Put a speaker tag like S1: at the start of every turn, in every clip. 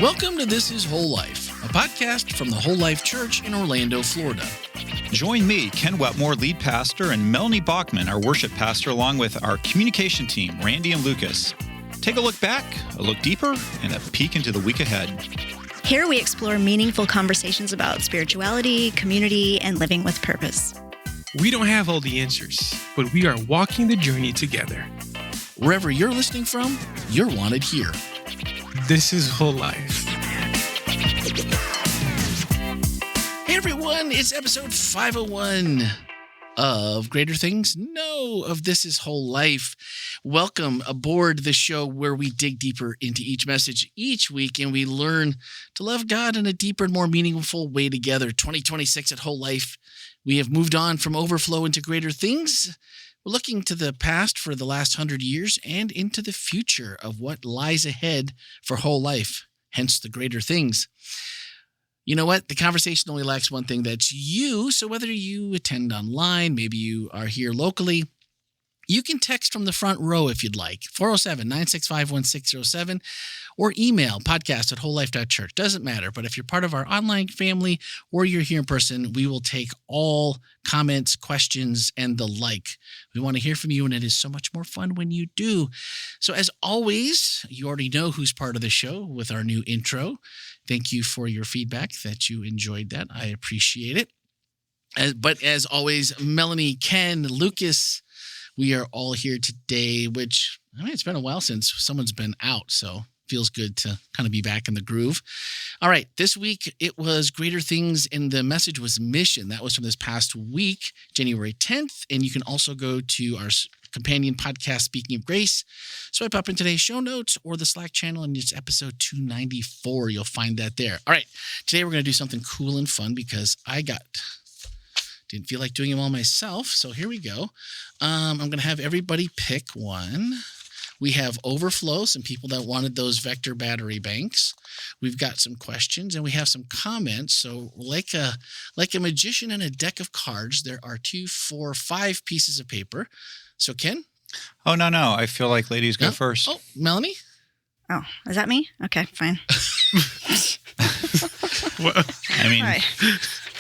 S1: Welcome to This is WholeLife, a podcast from the WholeLife Church in Orlando, Florida.
S2: Join me, Ken Wetmore, lead pastor, and Melanie Bachman, our worship pastor, along with our communication team, Randy and Lucas. Take a look back, a look deeper, and a peek into the week ahead.
S3: Here we explore meaningful conversations about spirituality, community, and living with purpose.
S4: We don't have all the answers, but we are walking the journey together.
S1: Wherever you're listening from, you're wanted here.
S4: This is WholeLife.
S1: Hey everyone, it's episode 501 of Greater Things. No, of This is WholeLife. Welcome aboard the show where we dig deeper into each message each week and we learn to love God in a deeper and more meaningful way together. 2026 at WholeLife, we have moved on from overflow into greater things. We're looking to the past for the last 100 years and into the future of what lies ahead for WholeLife, hence the greater things. You know what? The conversation only lacks one thing, that's you. So whether you attend online, maybe you are here locally, you can text from the front row if you'd like, 407-965-1607, or email podcast@wholelife.church. Doesn't matter, but if you're part of our online family or you're here in person, we will take all comments, questions, and the like. We want to hear from you, and it is so much more fun when you do. So as always, you already know who's part of the show with our new intro. Thank you for your feedback that you enjoyed that. I appreciate it. But as always, Melanie, Ken, Lucas, we are all here today, which, I mean, it's been a while since someone's been out, so feels good to kind of be back in the groove. All right, this week it was Greater Things, and the message was mission. That was from this past week, January 10th, and you can also go to our companion podcast, Speaking of Grace. Swipe up in today's show notes or the Slack channel, and it's episode 294. You'll find that there. All right, today we're going to do something cool and fun because didn't feel like doing them all myself, so here we go. I'm going to have everybody pick one. We have overflow, some people that wanted those vector battery banks. We've got some questions, and we have some comments. So like a magician in a deck of cards, there are 2, 4, 5 pieces of paper. So Ken?
S2: Oh, no. I feel like ladies go first.
S1: Oh, Melanie?
S3: Oh, is that me? Okay, fine.
S2: I mean,
S3: Right.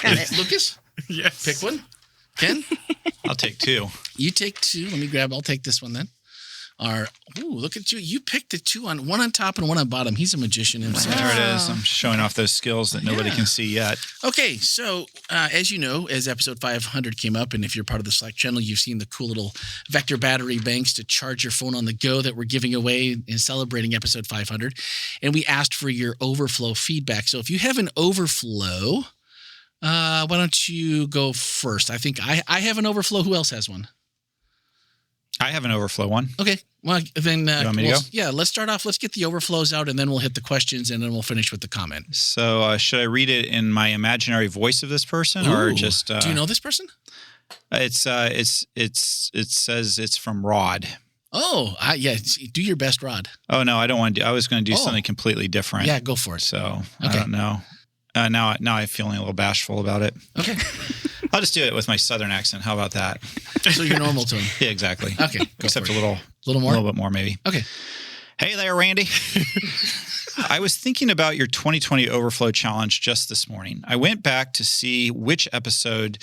S3: Got it.
S1: Lucas?
S4: Yes.
S1: Pick one. Ken?
S2: I'll take 2.
S1: You take 2. I'll take this one then. Look at you. You picked the 2 one on top and one on bottom. He's a magician himself.
S2: There it is. I'm showing off those skills that nobody can see yet.
S1: Okay, so as you know, as episode 500 came up, and if you're part of the Slack channel, you've seen the cool little vector battery banks to charge your phone on the go that we're giving away in celebrating episode 500. And we asked for your overflow feedback. So if you have an overflow, why don't you go first? I think I have an overflow. Who else has one?
S2: I have an overflow one.
S1: Okay. Well, then
S2: you want me to go?
S1: Yeah, let's start off. Let's get the overflows out, and then we'll hit the questions, and then we'll finish with the comment.
S2: So should I read it in my imaginary voice of this person, or just?
S1: Do you know this person?
S2: It says it's from Rod.
S1: Oh, yeah. Do your best, Rod.
S2: Oh no, I don't want to. I was going to do something completely different.
S1: Yeah, go for it.
S2: So I don't know. Now I'm feeling a little bashful about it.
S1: Okay.
S2: I'll just do it with my southern accent. How about that?
S1: So you're normal to him.
S2: Yeah, exactly.
S1: Okay.
S2: Except a little
S1: more?
S2: A little bit more, maybe.
S1: Okay.
S2: Hey there, Randy. I was thinking about your 2020 Overflow Challenge just this morning. I went back to see which episode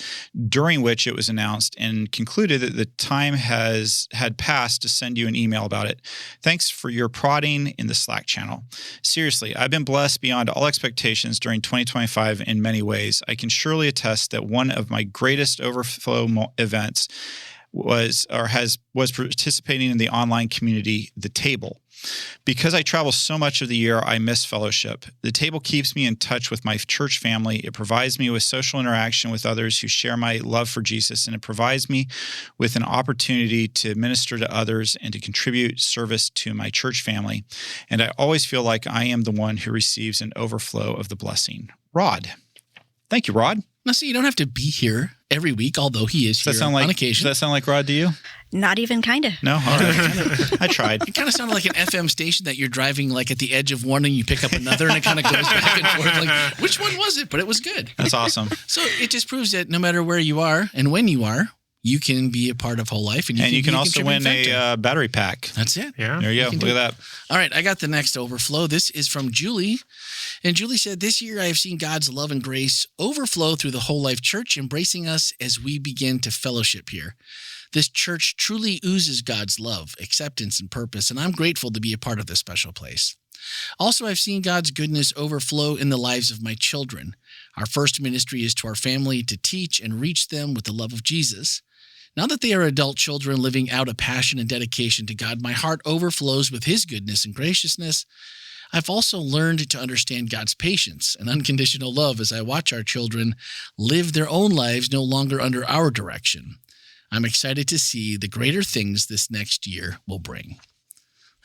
S2: during which it was announced and concluded that the time had passed to send you an email about it. Thanks for your prodding in the Slack channel. Seriously, I've been blessed beyond all expectations during 2025 in many ways. I can surely attest that one of my greatest Overflow events was participating in the online community, The Table. Because I travel so much of the year, I miss fellowship. The Table keeps me in touch with my church family. It provides me with social interaction with others who share my love for Jesus, and it provides me with an opportunity to minister to others and to contribute service to my church family. And I always feel like I am the one who receives an overflow of the blessing. Rod. Thank you, Rod.
S1: Now, see, you don't have to be here every week, although he is here on occasion.
S2: Does that sound like Rod to you?
S3: Not even kind of.
S2: No? All right. I tried.
S1: It kind of sounded like an FM station that you're driving like at the edge of one and you pick up another and it kind of goes back and forth. Like, which one was it? But it was good.
S2: That's awesome.
S1: So it just proves that no matter where you are and when you are, you can be a part of Whole Life. And
S2: you can also
S1: contribute
S2: win
S1: factor.
S2: a battery pack.
S1: That's it.
S4: Yeah.
S2: There you go.
S1: can
S2: Look
S1: do
S2: at that.
S1: All right, I got the next overflow. This is from Julie. And Julie said, this year I have seen God's love and grace overflow through the Whole Life Church, embracing us as we begin to fellowship here. This church truly oozes God's love, acceptance, and purpose, and I'm grateful to be a part of this special place. Also, I've seen God's goodness overflow in the lives of my children. Our first ministry is to our family to teach and reach them with the love of Jesus. Now that they are adult children living out a passion and dedication to God, my heart overflows with His goodness and graciousness. I've also learned to understand God's patience and unconditional love as I watch our children live their own lives no longer under our direction. I'm excited to see the greater things this next year will bring.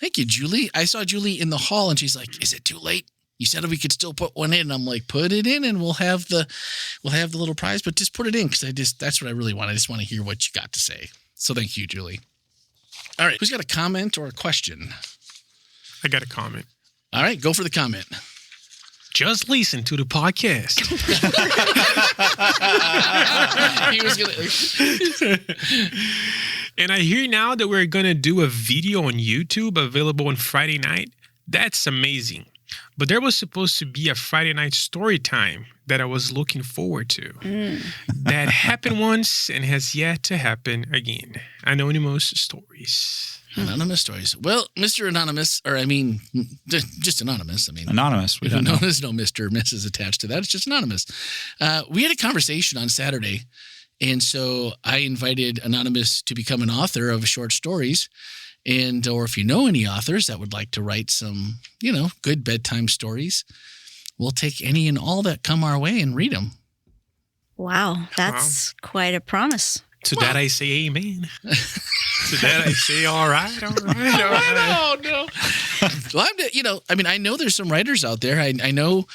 S1: Thank you, Julie. I saw Julie in the hall and she's like, is it too late? You said we could still put one in. And I'm like, put it in and we'll have the little prize, but just put it in because that's what I really want. I just want to hear what you got to say. So thank you, Julie. All right. Who's got a comment or a question?
S4: I got a comment.
S1: All right. Go for the comment.
S4: Just listen to the podcast.
S1: He was gonna.
S4: And I hear now that we're going to do a video on YouTube available on Friday night. That's amazing. But there was supposed to be a Friday night story time that I was looking forward to. That happened once and has yet to happen again. Anonymous stories.
S1: Anonymous stories. Well, Mr. Anonymous, or I mean, just Anonymous. I mean,
S2: Anonymous. We don't know.
S1: There's no Mr. or Mrs. attached to that. It's just Anonymous. We had a conversation on Saturday. And so I invited Anonymous to become an author of short stories. And, or if you know any authors that would like to write some, good bedtime stories, we'll take any and all that come our way and read them.
S3: Wow, that's quite a promise.
S4: To that I say amen. To that I say all right.
S1: Oh, no. Well, I know there's some writers out there. I know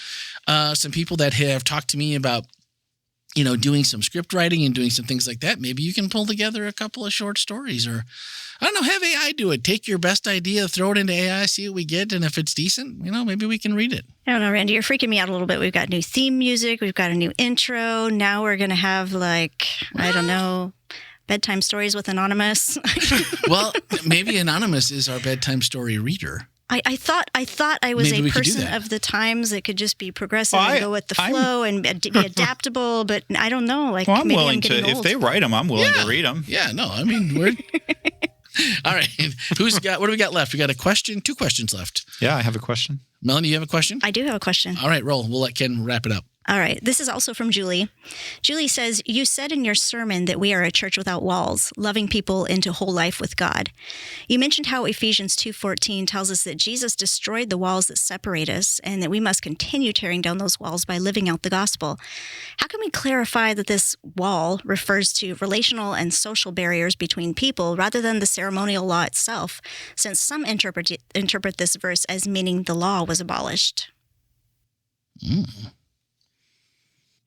S1: some people that have talked to me about, doing some script writing and doing some things like that. Maybe you can pull together a couple of short stories or, I don't know, have AI do it. Take your best idea, throw it into AI, see what we get. And if it's decent, maybe we can read it.
S3: I don't know, Randy, you're freaking me out a little bit. We've got new theme music. We've got a new intro. Now we're going to have I don't know, bedtime stories with Anonymous.
S1: Well, maybe Anonymous is our bedtime story reader.
S3: I thought I was
S1: Maybe
S3: a person of the times that could just be progressive and go with the flow and be adaptable, but I don't know.
S2: Well, I'm
S3: maybe
S2: willing
S3: getting
S2: to,
S3: old.
S2: if they write them, I'm willing to read them.
S1: Yeah, no, I mean, we're... All right. What do we got left? We got a question, 2 questions left.
S2: Yeah, I have a question.
S1: Melanie, you have a question?
S3: I do have a question.
S1: All right, roll. We'll let Ken wrap it up.
S3: All right. This is also from Julie. Julie says, you said in your sermon that we are a church without walls, loving people into whole life with God. You mentioned how Ephesians 2:14 tells us that Jesus destroyed the walls that separate us and that we must continue tearing down those walls by living out the gospel. How can we clarify that this wall refers to relational and social barriers between people rather than the ceremonial law itself, since some interpret this verse as meaning the law was abolished?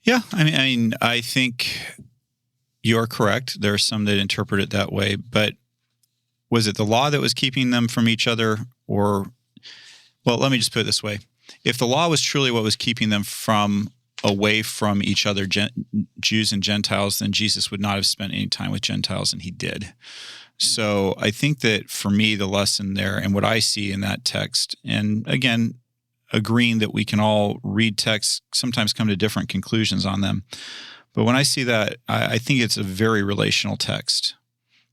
S2: Yeah, I think you're correct. There are some that interpret it that way, but was it the law that was keeping them from each other? Or, well, let me just put it this way. If the law was truly what was keeping them away from each other, Jews and Gentiles, then Jesus would not have spent any time with Gentiles, and he did. So I think that for me, the lesson there and what I see in that text, and again, agreeing that we can all read texts, sometimes come to different conclusions on them. But when I see that, I think it's a very relational text.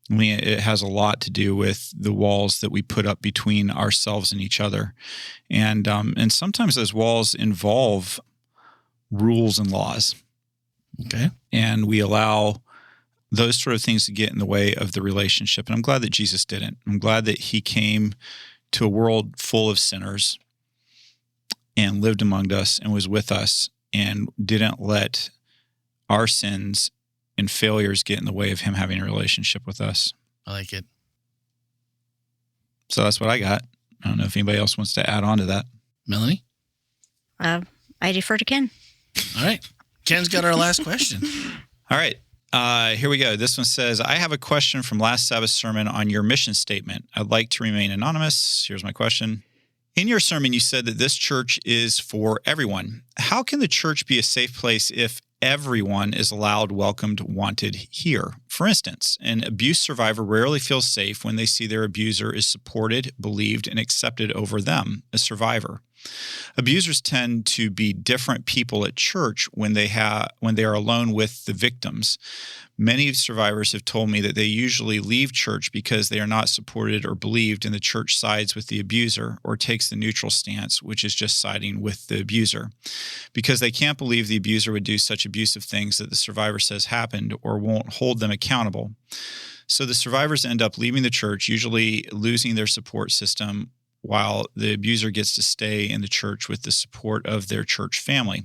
S2: It has a lot to do with the walls that we put up between ourselves and each other. And sometimes those walls involve rules and laws.
S1: Okay.
S2: And we allow those sort of things to get in the way of the relationship. And I'm glad that Jesus didn't. I'm glad that he came to a world full of sinners and lived among us and was with us and didn't let our sins and failures get in the way of him having a relationship with us.
S1: I like it.
S2: So that's what I got. I don't know if anybody else wants to add on to that.
S1: Melanie?
S3: I defer to Ken.
S1: All right. Ken's got our last question.
S2: All right. Here we go. This one says, I have a question from last Sabbath's sermon on your mission statement. I'd like to remain anonymous. Here's my question. In your sermon, you said that this church is for everyone. How can the church be a safe place if everyone is allowed, welcomed, wanted here? For instance, an abuse survivor rarely feels safe when they see their abuser is supported, believed, and accepted over them, a survivor. Abusers tend to be different people at church when they are alone with the victims. Many survivors have told me that they usually leave church because they are not supported or believed, and the church sides with the abuser or takes the neutral stance, which is just siding with the abuser, because they can't believe the abuser would do such abusive things that the survivor says happened or won't hold them accountable. So the survivors end up leaving the church, usually losing their support system, while the abuser gets to stay in the church with the support of their church family.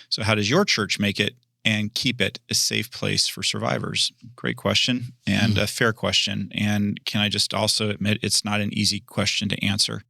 S2: So how does your church make it and keep it a safe place for survivors? Great question, and a fair question. And can I just also admit it's not an easy question to answer.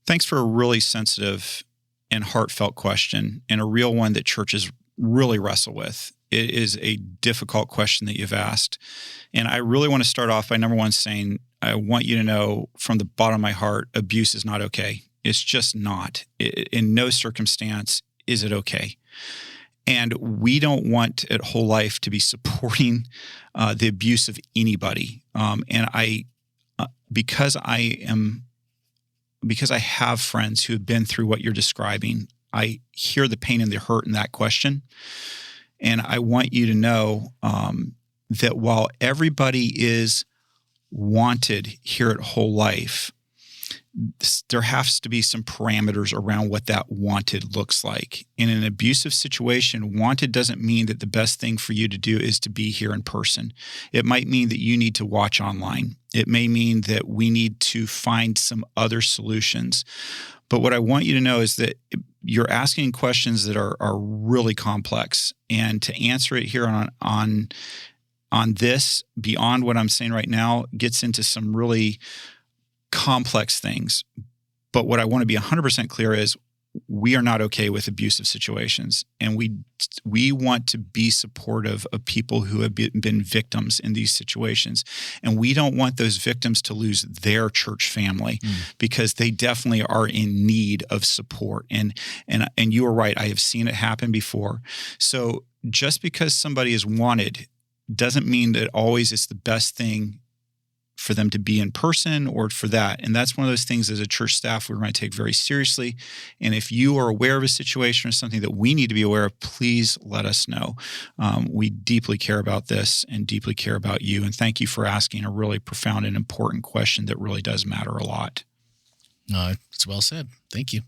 S2: Thanks for a really sensitive and heartfelt question, and a real one that churches really wrestle with. It is a difficult question that you've asked. And I really want to start off by, number one, saying I want you to know from the bottom of my heart, abuse is not okay. It's just not. In no circumstance is it okay. And we don't want at WholeLife to be supporting the abuse of anybody. Because I have friends who have been through what you're describing, I hear the pain and the hurt in that question. And I want you to know that while everybody is wanted here at WholeLife, there has to be some parameters around what that wanted looks like. In an abusive situation, wanted doesn't mean that the best thing for you to do is to be here in person. It might mean that you need to watch online. It may mean that we need to find some other solutions. But what I want you to know is that you're asking questions that are really complex. And to answer it here on this, beyond what I'm saying right now, gets into some really complex things. But what I want to be 100% clear is we are not okay with abusive situations. And we want to be supportive of people who have been victims in these situations. And we don't want those victims to lose their church family because they definitely are in need of support. And you are right. I have seen it happen before. So just because somebody is wanted doesn't mean that always it's the best thing for them to be in person or for that. And that's one of those things as a church staff we're going to take very seriously. And if you are aware of a situation or something that we need to be aware of, please let us know. We deeply care about this and deeply care about you. And thank you for asking a really profound and important question that really does matter a lot.
S1: No, it's well said. Thank you.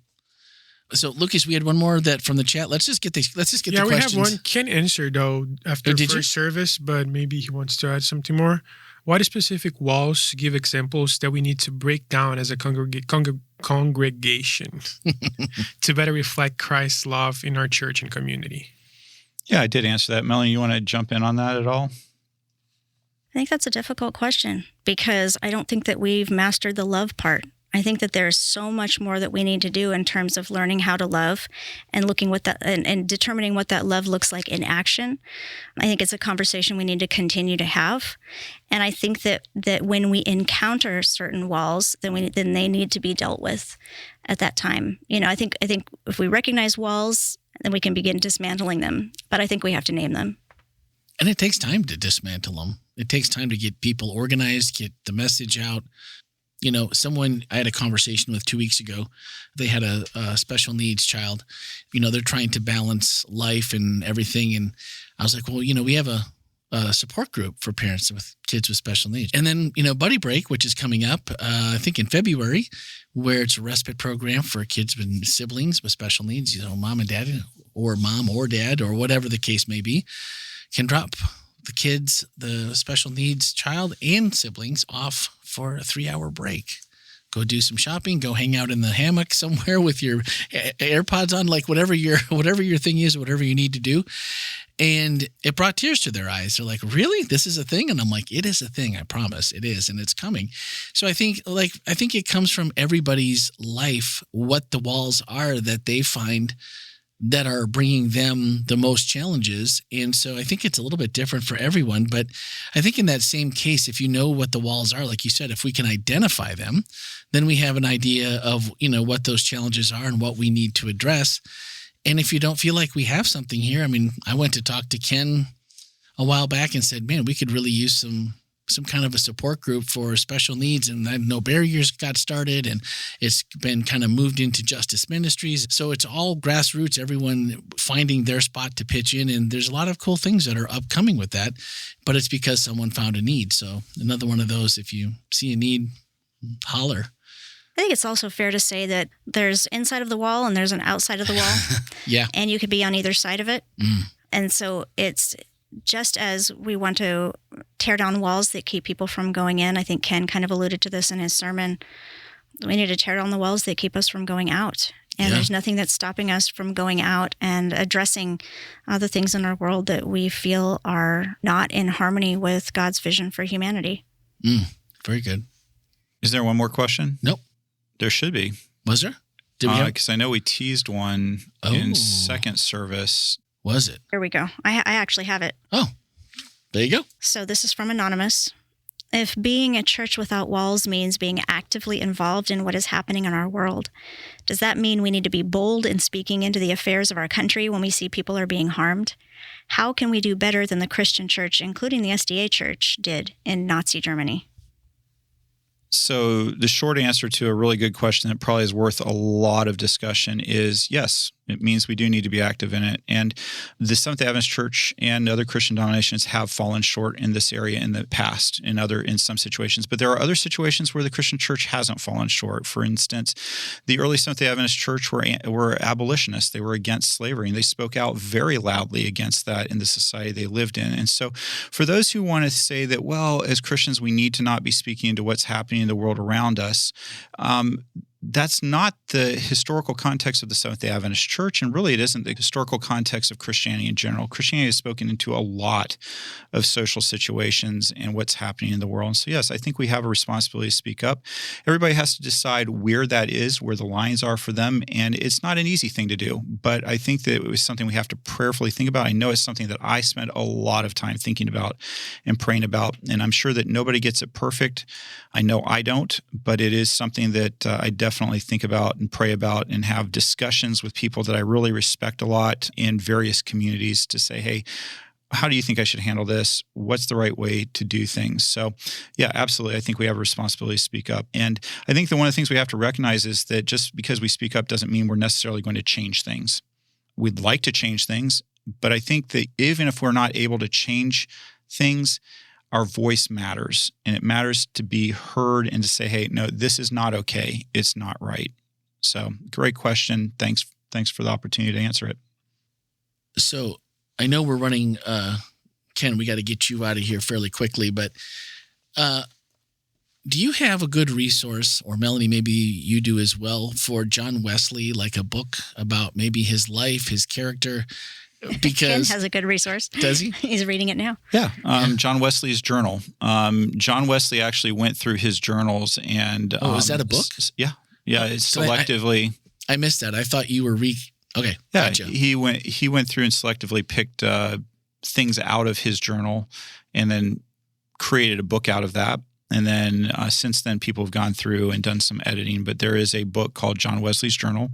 S1: So, Lucas, we had one more that from the chat. Let's just get the questions.
S4: Yeah, we have one. Ken answered, though, after first service, but maybe he wants to add something more. Why do specific walls give examples that we need to break down as a congregation to better reflect Christ's love in our church and community?
S2: Yeah, I did answer that. Melanie, you want to jump in on that at all?
S3: I think that's a difficult question because I don't think that we've mastered the love part. I think that there's so much more that we need to do in terms of learning how to love and looking what that and determining what that love looks like in action. I think it's a conversation we need to continue to have. And I think that when we encounter certain walls, then they need to be dealt with at that time. You know, I think if we recognize walls, then we can begin dismantling them. But I think we have to name them.
S1: And it takes time to dismantle them. It takes time to get people organized, get the message out. You know, I had a conversation with 2 weeks ago. They had a special needs child. You know, they're trying to balance life and everything. And I was like, well, you know, we have a support group for parents with kids with special needs. And then, you know, Buddy Break, which is coming up, I think in February, where it's a respite program for kids with siblings with special needs, you know, mom and dad, or mom or dad, or whatever the case may be, can drop the kids, the special needs child and siblings off for a 3-hour break. Go do some shopping, go hang out in the hammock somewhere with your AirPods on, like whatever your thing is, whatever you need to do. And it brought tears to their eyes. They're like, really? This is a thing? And I'm like, it is a thing. I promise it is. And it's coming. So I think it comes from everybody's life, what the walls are that they find that are bringing them the most challenges. And so I think it's a little bit different for everyone. But I think in that same case, if you know what the walls are, like you said, if we can identify them, then we have an idea of, what those challenges are and what we need to address. And if you don't feel like we have something here, I mean, I went to talk to Ken a while back and said, man, we could really use some kind of a support group for special needs. And I know Barriers got started and it's been kind of moved into Justice Ministries. So it's all grassroots, everyone finding their spot to pitch in. And there's a lot of cool things that are upcoming with that, but it's because someone found a need. So another one of those, if you see a need, holler.
S3: I think it's also fair to say that there's inside of the wall and there's an outside of the wall.
S1: Yeah.
S3: And you could be on either side of it.
S1: Mm.
S3: And so it's just as we want to tear down walls that keep people from going in. I think Ken kind of alluded to this in his sermon. We need to tear down the walls that keep us from going out. And there's nothing that's stopping us from going out and addressing the things in our world that we feel are not in harmony with God's vision for humanity.
S1: Very good.
S2: Is there one more question?
S1: Nope.
S2: There should be.
S1: Was there? Did we?
S2: Because I know we teased one in second service.
S1: Was it?
S3: Here we go. I actually have it.
S1: Oh, there you go.
S3: So this is from Anonymous. If being a church without walls means being actively involved in what is happening in our world, does that mean we need to be bold in speaking into the affairs of our country when we see people are being harmed? How can we do better than the Christian church, including the SDA church, did in Nazi Germany?
S2: So the short answer to a really good question that probably is worth a lot of discussion is yes, it means we do need to be active in it. And the Seventh-day Adventist Church and other Christian denominations have fallen short in this area in the past, in some situations. But there are other situations where the Christian church hasn't fallen short. For instance, the early Seventh-day Adventist Church were abolitionists. They were against slavery, and they spoke out very loudly against that in the society they lived in. And so for those who want to say that, well, as Christians, we need to not be speaking into what's happening in the world around us, that's not the historical context of the Seventh-day Adventist Church, and really it isn't the historical context of Christianity in general. Christianity has spoken into a lot of social situations and what's happening in the world. And so, yes, I think we have a responsibility to speak up. Everybody has to decide where that is, where the lines are for them, and it's not an easy thing to do, but I think that it was something we have to prayerfully think about. I know it's something that I spent a lot of time thinking about and praying about, and I'm sure that nobody gets it perfect. I know I don't, but it is something that I definitely think about and pray about and have discussions with people that I really respect a lot in various communities to say, hey, how do you think I should handle this? What's the right way to do things? So yeah, absolutely. I think we have a responsibility to speak up. And I think that one of the things we have to recognize is that just because we speak up doesn't mean we're necessarily going to change things. We'd like to change things, but I think that even if we're not able to change things, our voice matters, and it matters to be heard and to say, hey, no, this is not okay. It's not right. So great question. Thanks for the opportunity to answer it.
S1: So I know we're running, Ken, we got to get you out of here fairly quickly, but do you have a good resource, or Melanie, maybe you do as well, for John Wesley, like a book about maybe his life, his character? Because
S3: Ken has a good resource.
S1: Does he?
S3: He's reading it now.
S2: Yeah. John Wesley's journal. John Wesley actually went through his journals and...
S1: is that a book?
S2: Yeah. Yeah. It's selectively...
S1: I missed that. I thought you were okay.
S2: Yeah.
S1: Gotcha.
S2: He went through and selectively picked things out of his journal and then created a book out of that. And then since then, people have gone through and done some editing. But there is a book called John Wesley's Journal.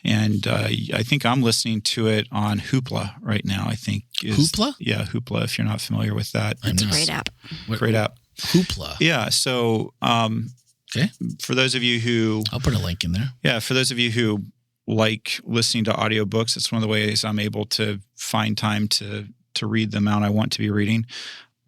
S2: And I think I'm listening to it on Hoopla right now, I think.
S1: Hoopla?
S2: Yeah, Hoopla, if you're not familiar with that.
S3: It's a great app.
S2: Great app.
S1: Hoopla.
S2: Yeah, so
S1: okay.
S2: For those of you who...
S1: I'll put a link in there.
S2: Yeah, for those of you who like listening to audiobooks, it's one of the ways I'm able to find time to read the amount I want to be reading.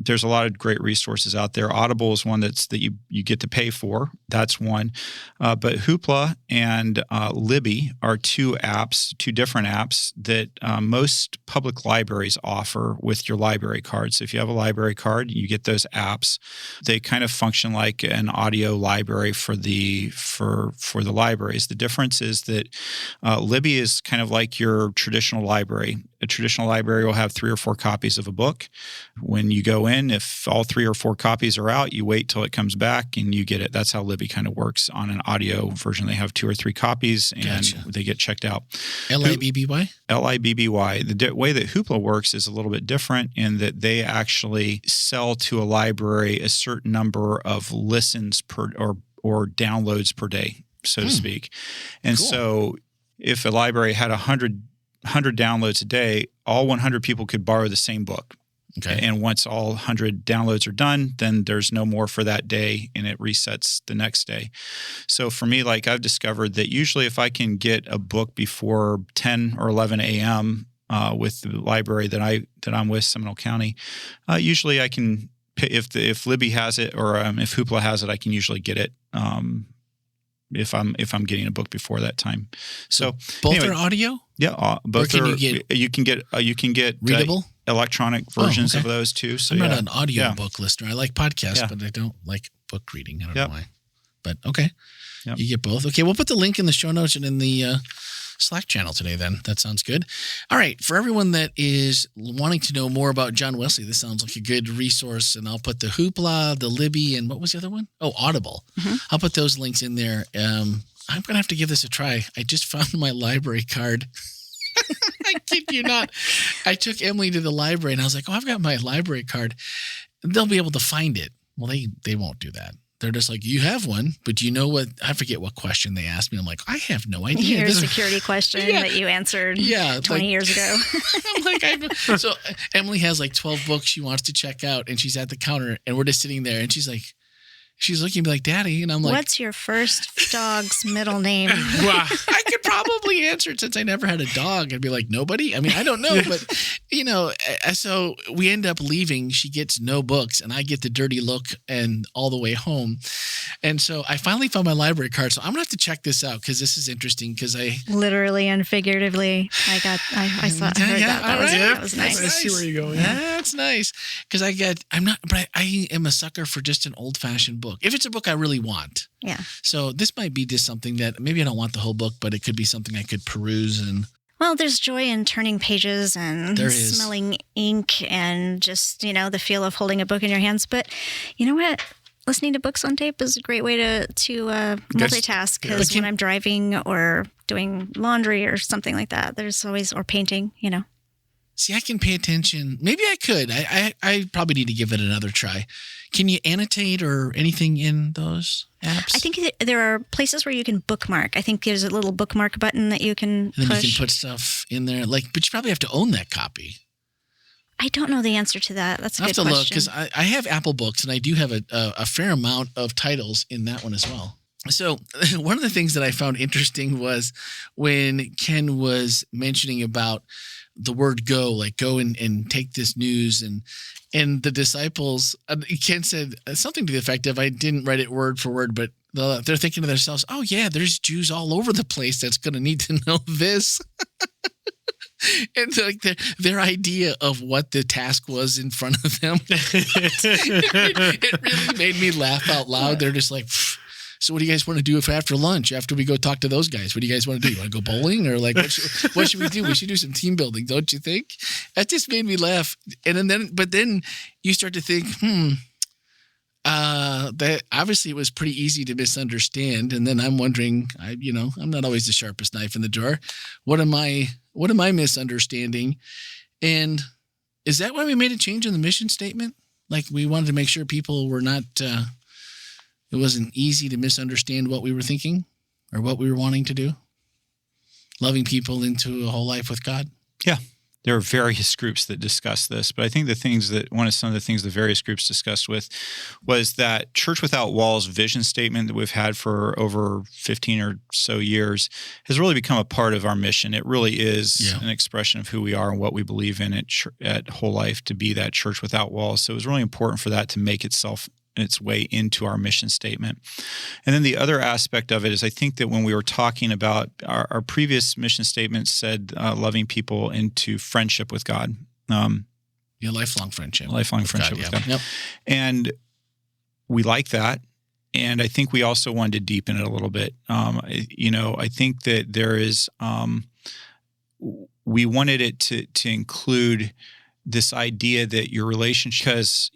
S2: there's a lot of great resources out there. Audible is one that you get to pay for. That's one. But Hoopla and Libby are two different apps that most public libraries offer with your library card. So if you have a library card, you get those apps. They kind of function like an audio library for the libraries. The difference is that Libby is kind of like your traditional library. A traditional library will have 3 or 4 copies of a book. When you go in, if all 3 or 4 copies are out, you wait till it comes back and you get it. That's how Libby kind of works. On an audio version, they have 2 or 3 copies and they get checked out.
S1: Libby?
S2: Libby. The way that Hoopla works is a little bit different in that they actually sell to a library a certain number of listens per or downloads per day, so to speak. And so if a library had 100 downloads a day, all 100 people could borrow the same book.
S1: Okay.
S2: And once all 100 downloads are done, then there's no more for that day and it resets the next day. So for me, like I've discovered that usually if I can get a book before 10 or 11 a.m. With the library that I'm with, Seminole County, usually I can, if Libby has it or if Hoopla has it, I can usually get it. If I'm getting a book before that time, so
S1: both
S2: anyway,
S1: are audio.
S2: Yeah, both are. You can get
S1: readable
S2: electronic versions of those too. So
S1: I'm not an audio book listener. I like podcasts, but I don't like book reading. I don't know why. But okay, you get both. Okay, we'll put the link in the show notes and in the Slack channel today. Then that sounds good. All right, for everyone that is wanting to know more about John Wesley, this sounds like a good resource. And I'll put the Hoopla, the Libby, and what was the other one? Oh, Audible. Mm-hmm. I'll put those links in there. I'm gonna have to give this a try. I just found my library card. I kid you not. I took Emily to the library and I was like, "Oh, I've got my library card." And they'll be able to find it. Well, they won't do that. They're just like, "You have one, but you know what?" I forget what question they asked me. I'm like, "I have no idea."
S3: Your security question that you answered 20 years ago.
S1: I'm like, so Emily has like 12 books she wants to check out, and she's at the counter, and we're just sitting there, and she's looking at me like, "Daddy," and I'm like,
S3: "What's your first dog's middle name?"
S1: Wow. I could probably answer it since I never had a dog. I'd be like, "Nobody." I mean, I don't know, but so we end up leaving. She gets no books, and I get the dirty look and all the way home. And so I finally found my library card. So I'm gonna have to check this out because this is interesting. Because I literally
S3: and figuratively, I heard that. That was nice.
S4: I see where you're going.
S1: That's nice because I am a sucker for just an old-fashioned book. If it's a book I really want.
S3: Yeah.
S1: So this might be just something that maybe I don't want the whole book, but it could be something I could peruse and.
S3: Well, there's joy in turning pages and smelling ink and just, the feel of holding a book in your hands. But you know what? Listening to books on tape is a great way to multitask because when I'm driving or doing laundry or something like that, there's always, or painting,
S1: See, I can pay attention. Maybe I could. I probably need to give it another try. Can you annotate or anything in those apps?
S3: I think there are places where you can bookmark. I think there's a little bookmark button that you can
S1: and then
S3: push.
S1: You can put stuff in there. But you probably have to own that copy.
S3: I don't know the answer to that. That's a good question.
S1: I have to look because I have Apple Books and I do have a fair amount of titles in that one as well. So one of the things that I found interesting was when Ken was mentioning about the word go, like go and take this news and the disciples, Ken said something to the effect of, I didn't write it word for word, but they're thinking to themselves, oh yeah, there's Jews all over the place that's going to need to know this. And like their idea of what the task was in front of them, it really made me laugh out loud. They're just like, so what do you guys want to do after lunch, after we go talk to those guys? What do you guys want to do? You want to go bowling or like, what should we do? We should do some team building, don't you think? That just made me laugh. But then you start to think, that obviously it was pretty easy to misunderstand. And then I'm wondering, I'm not always the sharpest knife in the drawer. What am I misunderstanding? And is that why we made a change in the mission statement? Like we wanted to make sure people were not, it wasn't easy to misunderstand what we were thinking or what we were wanting to do. Loving people into a whole life with God.
S2: Yeah. there are various groups that discuss this, but I think some of the things the various groups discussed was that Church Without Walls vision statement that we've had for over 15 or so years has really become a part of our mission. It really is an expression of who we are and what we believe in at Whole Life, to be that church without walls. So it was really important for that to make its way into our mission statement. And then the other aspect of it is, I think that when we were talking about our previous mission statement said loving people into friendship with God.
S1: Lifelong friendship.
S2: Lifelong friendship with God.
S1: Yep.
S2: And we like that. And I think we also wanted to deepen it a little bit. I think that there is, we wanted it to include this idea that your relationship, because,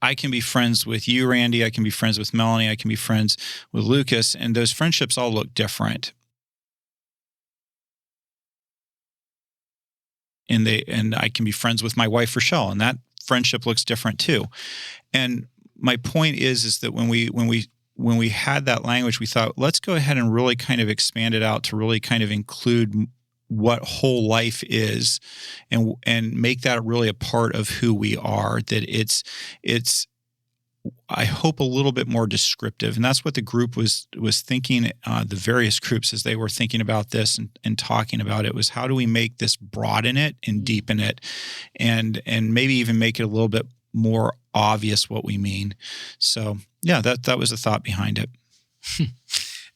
S2: I can be friends with you, Randy. I can be friends with Melanie. I can be friends with Lucas. And those friendships all look different. And I can be friends with my wife, Rochelle, and that friendship looks different too. And my point is that when we had that language, we thought, let's go ahead and really kind of expand it out to really kind of include what whole life is, and make that really a part of who we are, that it's I hope a little bit more descriptive. And that's what the group was thinking, the various groups, as they were thinking about this and talking about it, was how do we make this broaden it and deepen it, and maybe even make it a little bit more obvious what we mean. So yeah, that was the thought behind it.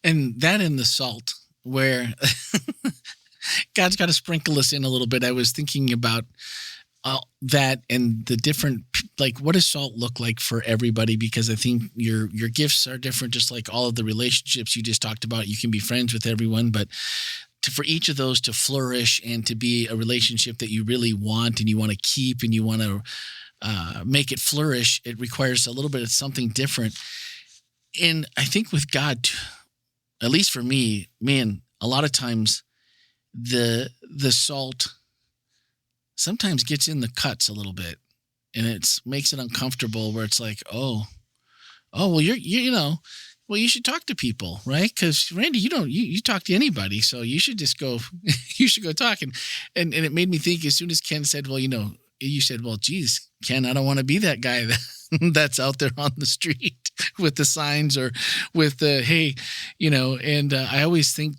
S1: And that in the salt, where God's got to sprinkle us in a little bit. I was thinking about that and the different, like, what does salt look like for everybody? Because I think your gifts are different, just like all of the relationships you just talked about. You can be friends with everyone, but for each of those to flourish and to be a relationship that you really want and you want to keep and you want to make it flourish, it requires a little bit of something different. And I think with God, at least for me, man, a lot of times the salt sometimes gets in the cuts a little bit, and it makes it uncomfortable, where it's like, well, well, you should talk to people, right? Because Randy, you talk to anybody, so you should just go, you should go talk. And it made me think, as soon as Ken said, well, you said, well, geez, Ken, I don't want to be that guy that's out there on the street with the signs or with the, hey, and I always think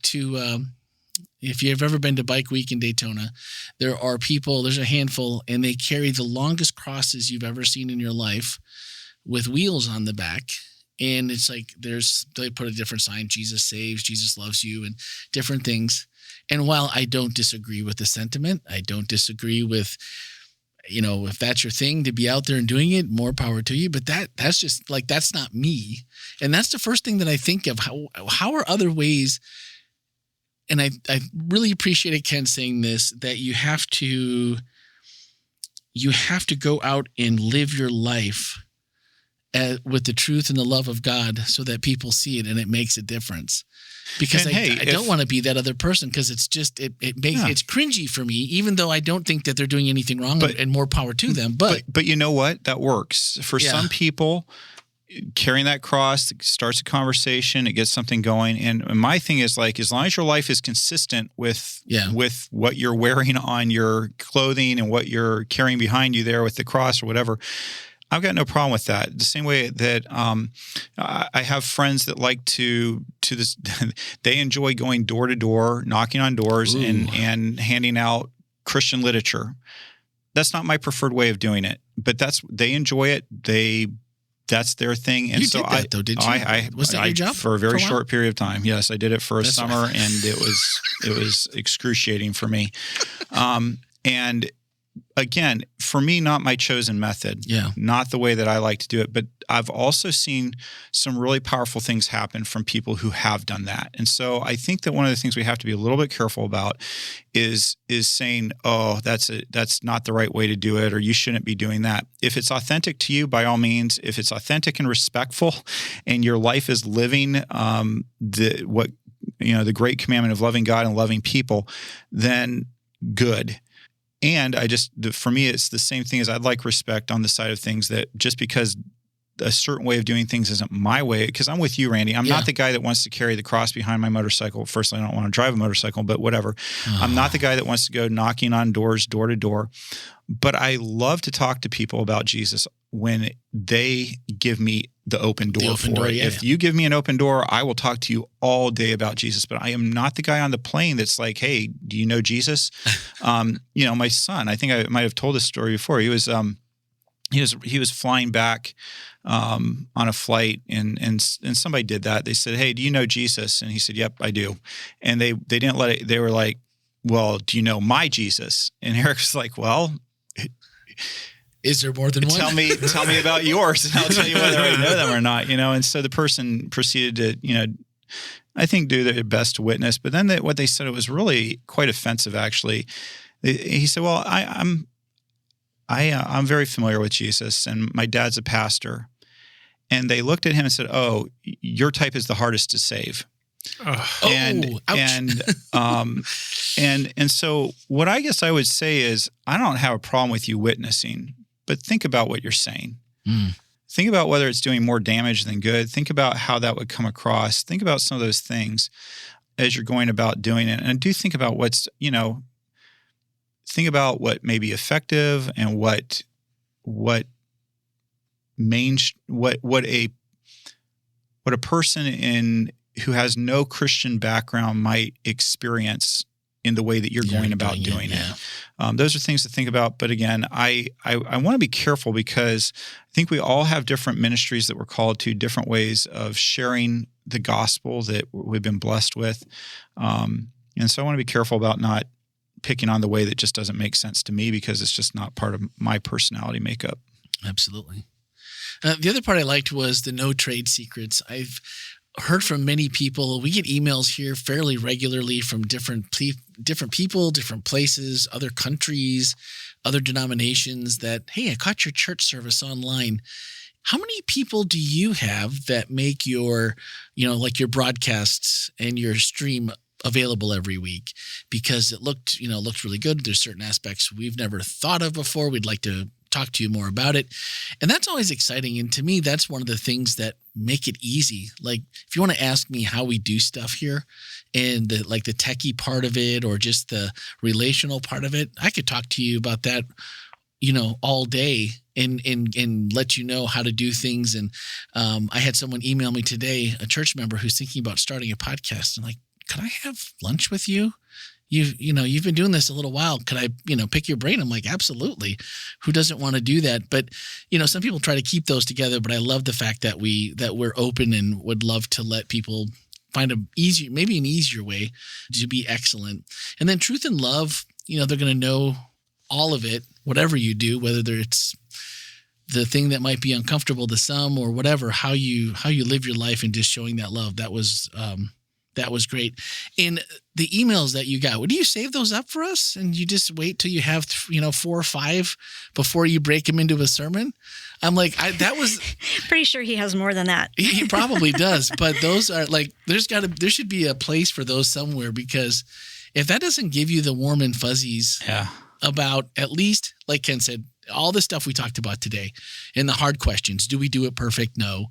S1: if you've ever been to Bike Week in Daytona, there's a handful, and they carry the longest crosses you've ever seen in your life with wheels on the back. And it's like, they put a different sign, Jesus saves, Jesus loves you, and different things. And while I don't disagree with the sentiment, I don't disagree with, if that's your thing to be out there and doing it, more power to you. But that's just like, that's not me. And that's the first thing that I think of. How are other ways? And I really appreciated Ken saying this, that you have to go out and live your life with the truth and the love of God, so that people see it and it makes a difference. Because I don't want to be that other person, because it's just it's cringy for me, even though I don't think that they're doing anything wrong, and more power to them. But
S2: you know what? That works for some people. Carrying that cross starts a conversation. It gets something going. And my thing is, like, as long as your life is consistent with what you're wearing on your clothing and what you're carrying behind you there with the cross or whatever, I've got no problem with that. The same way that I have friends that like to this, they enjoy going door to door, knocking on doors, and handing out Christian literature. That's not my preferred way of doing it, but they enjoy it. That's their thing. And
S1: you did that, though, didn't you? Was that your job?
S2: For a very short period of time. Yes, I did it for a summer, and it was excruciating for me. And again, for me, not my chosen method. Yeah. Not the way that I like to do it. But I've also seen some really powerful things happen from people who have done that. And so I think that one of the things we have to be a little bit careful about is saying, oh, that's not the right way to do it, or you shouldn't be doing that. If it's authentic to you, by all means, if it's authentic and respectful, and your life is living the great commandment of loving God and loving people, then good. And for me, it's the same thing as I'd like respect on the side of things, that just because a certain way of doing things isn't my way, because I'm with you, Randy. I'm not the guy that wants to carry the cross behind my motorcycle. Firstly, I don't want to drive a motorcycle, but whatever. I'm not the guy that wants to go knocking on doors, door to door. But I love to talk to people about Jesus when they give me the open door for it. If you give me an open door, I will talk to you all day about Jesus. But I am not the guy on the plane that's like, hey, do you know Jesus? My son, I think I might have told this story before. He was flying back on a flight, and somebody did that. They said, hey, do you know Jesus? And he said, yep, I do. And they didn't let it. They were like, well, do you know my Jesus? And Eric was like, well,
S1: is there more than one?
S2: Tell me about yours, and I'll tell you whether I know them or not. And so the person proceeded to, I think, do their best to witness. But then what they said, it was really quite offensive, actually. He said, well, I'm very familiar with Jesus, and my dad's a pastor. And they looked at him and said, oh, your type is the hardest to save. And so what I guess I would say is, I don't have a problem with you witnessing, but think about what you're saying. Think about whether it's doing more damage than good. Think about how that would come across. Think about some of those things as you're going about doing it. And do think about think about what may be effective and what a person who has no Christian background might experience in the way that you're going about doing it. Those are things to think about. But again, I want to be careful, because I think we all have different ministries that we're called to, different ways of sharing the gospel that we've been blessed with. And so I want to be careful about not picking on the way that just doesn't make sense to me, because it's just not part of my personality makeup.
S1: Absolutely. The other part I liked was the no trade secrets. I've heard from many people. We get emails here fairly regularly from different people, different places, other countries, other denominations that, hey, I caught your church service online. How many people do you have that make your, like your broadcasts and your stream available every week? Because it looked really good. There's certain aspects we've never thought of before. We'd like to talk to you more about it. And that's always exciting. And to me, that's one of the things that make it easy. Like, if you want to ask me how we do stuff here and the techie part of it, or just the relational part of it, I could talk to you about that, all day and let you know how to do things. And I had someone email me today, a church member who's thinking about starting a podcast. And like, could I have lunch with you? You've been doing this a little while. Could I, pick your brain? I'm like, absolutely. Who doesn't want to do that? But, some people try to keep those together, but I love the fact that we're open and would love to let people find maybe an easier way to be excellent. And then truth and love, they're going to know all of it, whatever you do, whether it's the thing that might be uncomfortable to some or whatever, how you live your life and just showing that love. That was great. And the emails that you got, would you save those up for us? And you just wait till you have, 4 or 5 before you break them into a sermon? I'm like, that was
S3: pretty sure he has more than that.
S1: He probably does. But those are like, there should be a place for those somewhere, because if that doesn't give you the warm and fuzzies about, at least, like Ken said, all the stuff we talked about today and the hard questions. Do we do it perfect? No.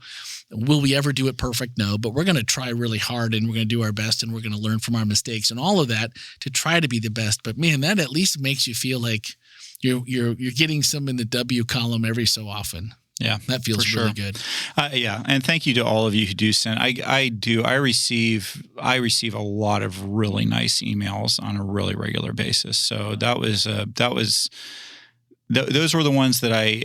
S1: Will we ever do it perfect? No. But we're going to try really hard, and we're going to do our best, and we're going to learn from our mistakes and all of that to try to be the best. But man, that at least makes you feel like you're getting some in the W column every so often.
S2: Yeah,
S1: that feels really good.
S2: And thank you to all of you who do send. I receive a lot of really nice emails on a really regular basis. So those were the ones that I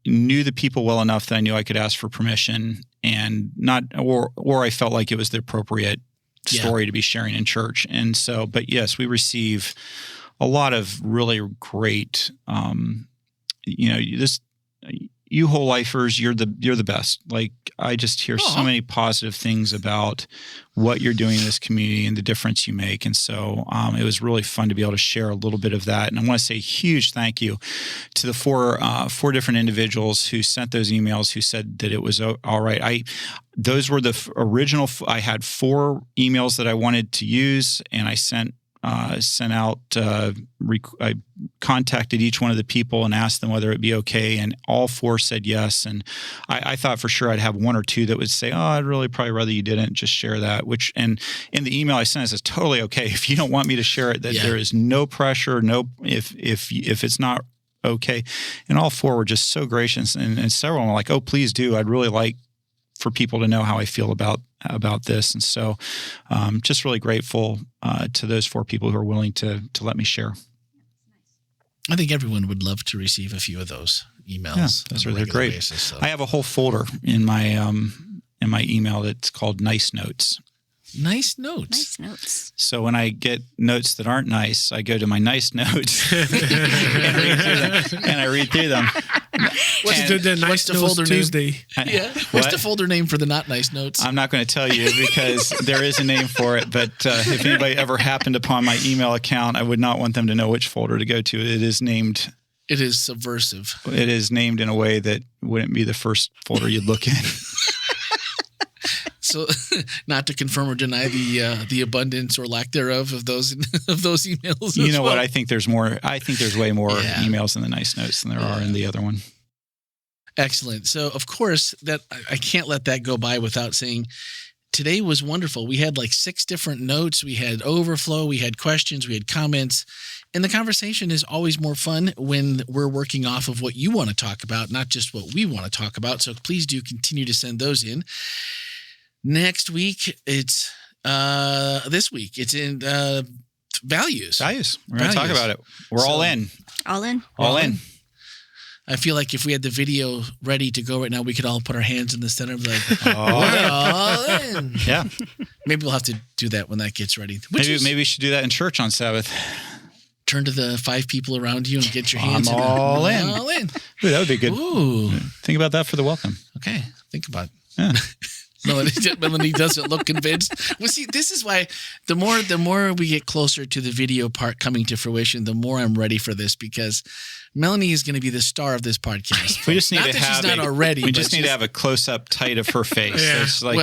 S2: knew the people well enough that I knew I could ask for permission, and or I felt like it was the appropriate story to be sharing in church. And so, but yes, we receive a lot of really great, you WholeLifers, you're the best. Like, I just hear so many positive things about what you're doing in this community and the difference you make. And so it was really fun to be able to share a little bit of that. And I want to say a huge thank you to the four different individuals who sent those emails, who said that it was all right. Those were the original. I had 4 emails that I wanted to use, and I sent sent out, I contacted each one of the people and asked them whether it'd be okay. And all 4 said yes. And I thought for sure I'd have 1 or 2 that would say, I'd really probably rather you didn't just share that, and in the email I sent, it says totally okay. If you don't want me to share it, that there is no pressure, if it's not okay. And all 4 were just so gracious, and several were like, oh, please do. I'd really like for people to know how I feel about this. And so just really grateful to those 4 people who are willing to let me share.
S1: I think everyone would love to receive a few of those emails.
S2: Yeah, they're great.
S1: Basis, so.
S2: I have a whole folder in my email that's called Nice Notes.
S1: Nice notes.
S3: Nice notes.
S2: So when I get notes that aren't nice, I go to my nice notes and I read through them.
S4: What's the nice
S1: the
S4: notes
S1: folder
S4: Tuesday?
S1: Yeah. What's the folder name for the not nice notes?
S2: I'm not going to tell you because there is a name for it. But if anybody ever happened upon my email account, I would not want them to know which folder to go to. It is named.
S1: It is subversive.
S2: It is named in a way that wouldn't be the first folder you'd look in.
S1: So, not to confirm or deny the abundance or lack thereof of those emails.
S2: You know what? I think there's more. I think there's way more emails in the nice notes than there are in the other one.
S1: Excellent. So, of course, that I can't let that go by without saying today was wonderful. We had like 6 different notes. We had overflow. We had questions. We had comments. And the conversation is always more fun when we're working off of what you want to talk about, not just what we want to talk about. So please do continue to send those in. Next week, it's this week. It's in values.
S2: We're going to talk about it. We're all in.
S3: All in?
S2: All in.
S1: I feel like if we had the video ready to go right now, we could all put our hands in the center and be like, we're all in.
S2: Yeah.
S1: Maybe we'll have to do that when that gets ready.
S2: Maybe we should do that in church on Sabbath.
S1: Turn to the 5 people around you and get your hands in.
S2: All in.
S1: All in.
S2: Ooh, that would be good.
S1: Ooh.
S2: Think about that for the welcome.
S1: Okay. Think about it.
S2: Yeah.
S1: Melanie doesn't look convinced. Well, see, this is why the more we get closer to the video part coming to fruition, the more I'm ready for this, because Melanie is going to be the star of this podcast.
S2: We just need
S1: not
S2: to
S1: that
S2: have
S1: she's not already.
S2: We just need to have a close up tight of her face.
S4: Yeah.
S2: It's like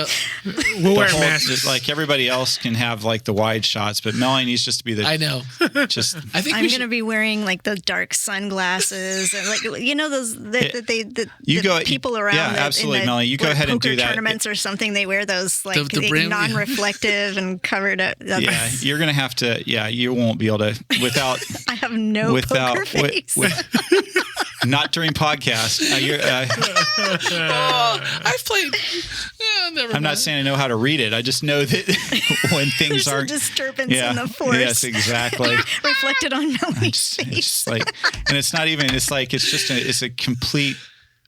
S4: We'll wear masks.
S2: like everybody else can have like the wide shots, but Melanie needs just to be the.
S1: I know.
S2: Just
S1: I think
S3: I'm going to be wearing like the dark sunglasses and like those people around.
S2: Yeah, absolutely, Melanie. You go ahead and do that.
S3: Tournaments or something. They wear those like
S1: the brim,
S3: non-reflective and covered up.
S2: Yeah, you're going to have to. Yeah, you won't be able to without.
S3: I have no poker face.
S2: Not during podcast.
S1: I've played.
S2: I'm not saying I know how to read it. I just know that when things
S3: There's
S2: are
S3: a disturbance in the force.
S2: Yes, exactly.
S3: Reflected on Melanie's face.
S2: It's like, and it's not even. It's like it's a complete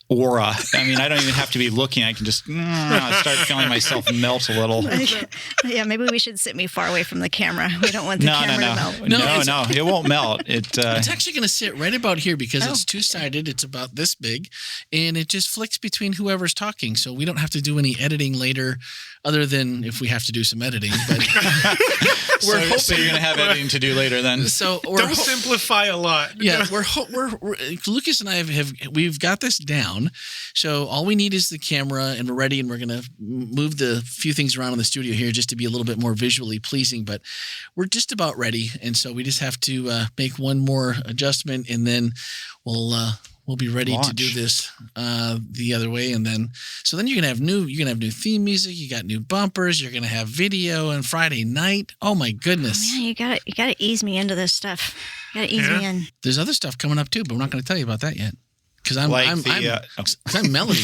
S2: aura. I mean, I don't even have to be looking. I can just start feeling myself melt a little.
S3: Yeah, maybe we should sit me far away from the camera. We don't want the camera to melt.
S2: No, it won't melt. It's
S1: actually going to sit right about here because it's 2-sided. It's about this big, and it just flicks between whoever's talking. So we don't have to do any editing later, other than if we have to do some editing. But
S2: so you're going to have editing to do later then.
S1: So
S4: don't simplify a lot.
S1: Yeah, we're Lucas and I we've got this down. So all we need is the camera, and we're ready, and we're going to move the few things around in the studio here just to be a little bit more visually pleasing, but we're just about ready. And so we just have to make one more adjustment, and then we'll be ready to do this the other way. And then you're going to have new theme music. You got new bumpers. You're going to have video on Friday night. Oh my goodness.
S3: Oh, man, you got to ease me into this stuff. You got to ease me in.
S1: There's other stuff coming up too, but we're not going to tell you about that yet. Because I'm Melanie.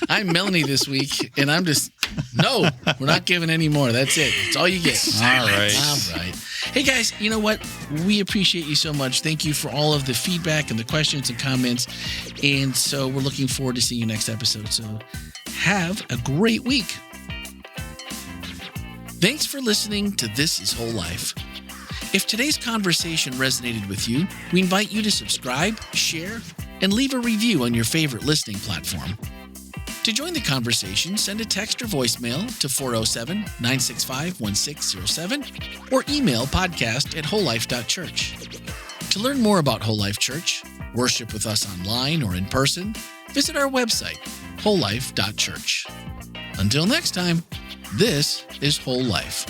S1: I'm Melanie this week, and I'm just we're not giving any more. That's it. That's all you get.
S2: All right.
S1: Hey guys, you know what? We appreciate you so much. Thank you for all of the feedback and the questions and comments. And so we're looking forward to seeing you next episode. So have a great week. Thanks for listening to This is Whole Life. If today's conversation resonated with you, we invite you to subscribe, share, and leave a review on your favorite listening platform. To join the conversation, send a text or voicemail to 407-965-1607 or email podcast@wholelife.church. To learn more about Whole Life Church, worship with us online or in person, visit our website, wholelife.church. Until next time, this is Whole Life.